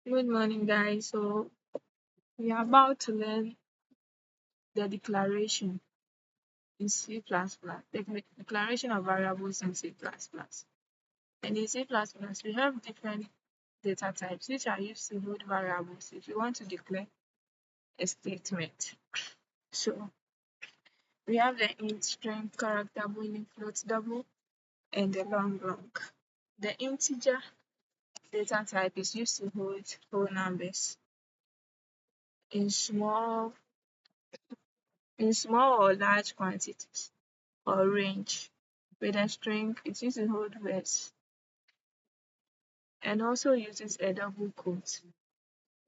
Good morning, guys. We are about to learn the declaration in C++, the declaration of variables in C++. And in C++, we have different data types which are used to hold variables if you want to declare a statement. So we have the int, string, character, boolean, float, double, and the long. The integer data type is used to hold whole numbers in small or large quantities or range. With a string, it used to hold words and also uses a double quote.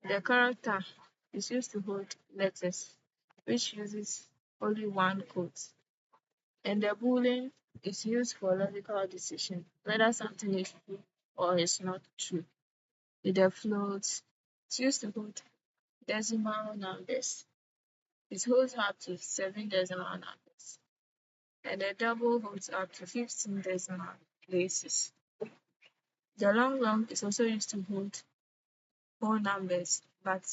The character is used to hold letters, which uses only one quote. And the boolean is used for logical decision, whether something is true or is not true. With the float, it's used to hold decimal numbers. It holds up to 7 decimal numbers. And the double holds up to 15 decimal places. The long is also used to hold whole numbers, but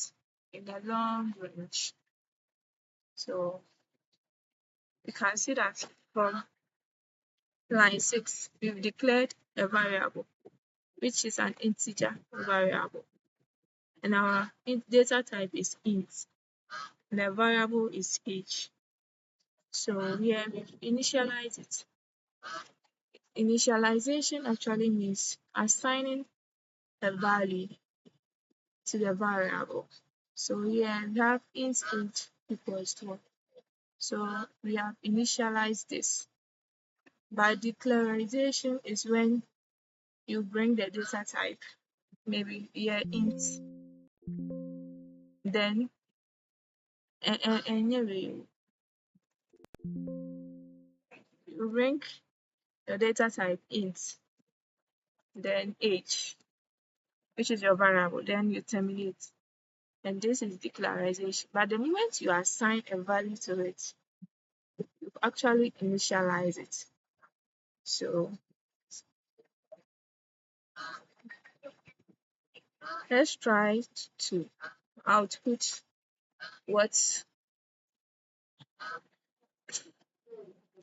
in the long range. So you can see that from line 6, we've declared a variable, which is an integer variable. And our data type is int. And the variable is age. So here we've initialized it. Initialization actually means assigning a value to the variable. So here we have int equals to 1. So we have initialized this. But declaration is when you bring the data type, maybe here int, then and you bring your data type int, then age, which is your variable, then you terminate. And this is declaration. But the moment you assign a value to it, you actually initialize it. So let's try to output what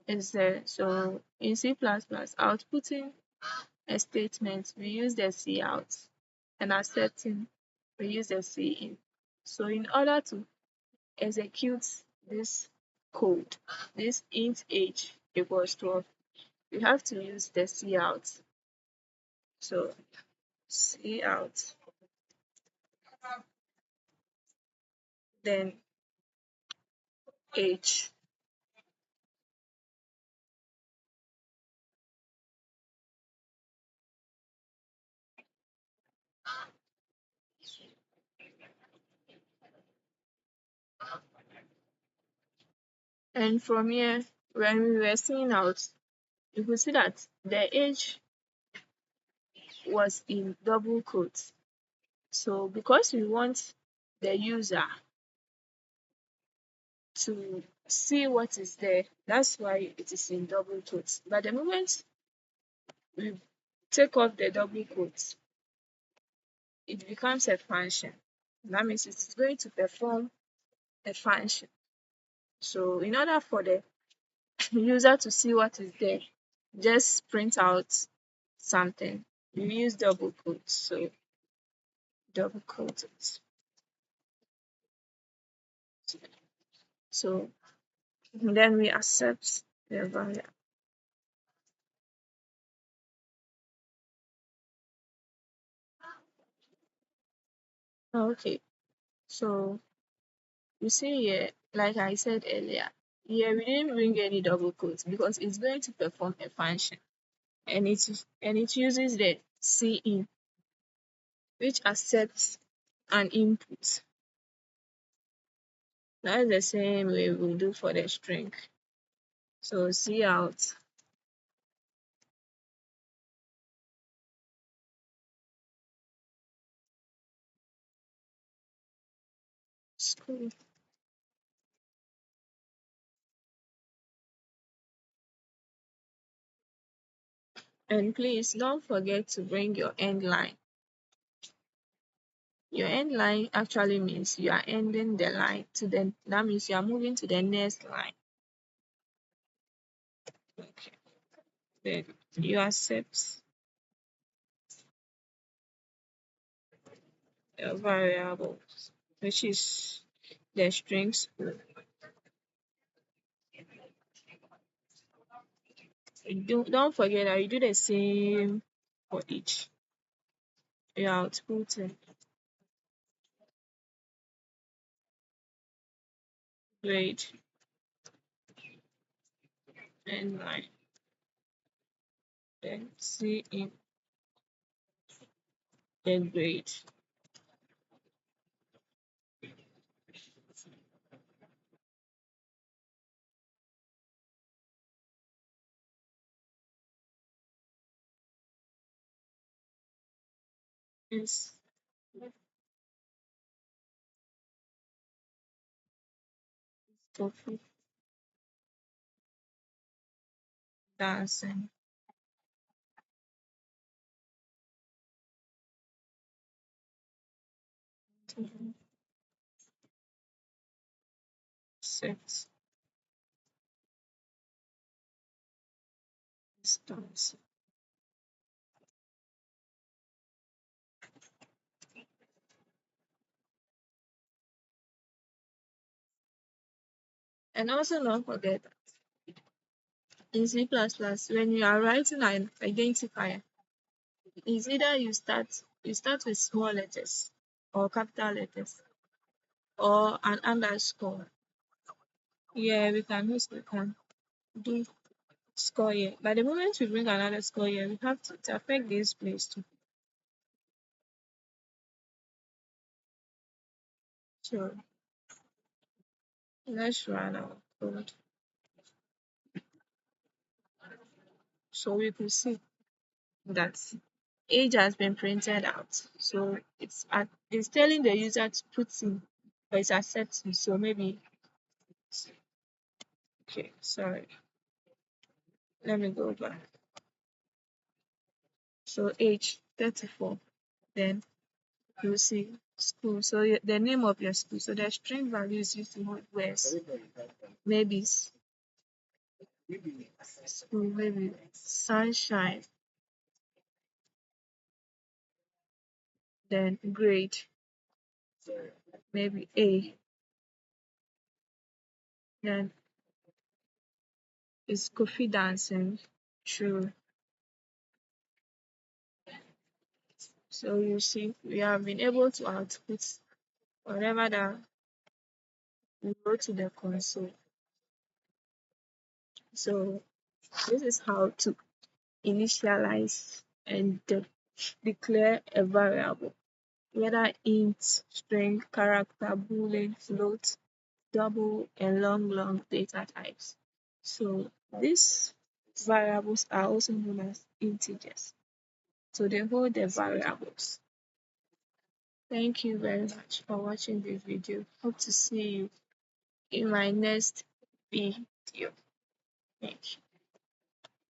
is there. So in C++, outputting a statement, we use the cout, and accepting, we use the cin. So in order to execute this code, this int age equals 12, you have to use the cout. So cout, then age. And from here, when we were seeing out, you could see that the age was in double quotes. So because we want the user to see what is there, that's why it is in double quotes. But the moment we take off the double quotes, it becomes a function. That means it is going to perform a function. So in order for the user to see what is there, just print out something. We use double quotes. So double quotes. So then we accept the value. Okay, so you see here, like I said earlier, here we didn't bring any double quotes because it's going to perform a function, and it uses the cin, which accepts an input. That's the same way we'll do for the string. So cout, school. And please don't forget to bring your end line. Your end line actually means you are ending the line to that means you are moving to the next line. Okay. Then you accept a variable, which is the string school. Don't forget that you do the same for each. You output grade and line. Then see in the grade. Is Sophie dancing. Set distance. And also don't forget in C++, when you are writing an identifier, it's either you start with small letters or capital letters or an underscore. Yeah, we can do score here. But the moment we bring another score here, we have to affect this place too. So let's run our code. So we could see that age has been printed out. So it's telling the user to put in, but it's accepting. So maybe okay, sorry. Let me go back. So age 34. Then you see school. So the name of your school. So the string value is used to hold words. Maybe school, maybe sunshine. Then grade, maybe A. Then it's Kofi dancing. True. So you see, we have been able to output whatever that we wrote to the console. So this is how to initialize and declare a variable, whether int, string, character, boolean, float, double, and long data types. So these variables are also known as integers. So they hold the variables. Thank you very much for watching this video. Hope to see you in my next video. Thank you.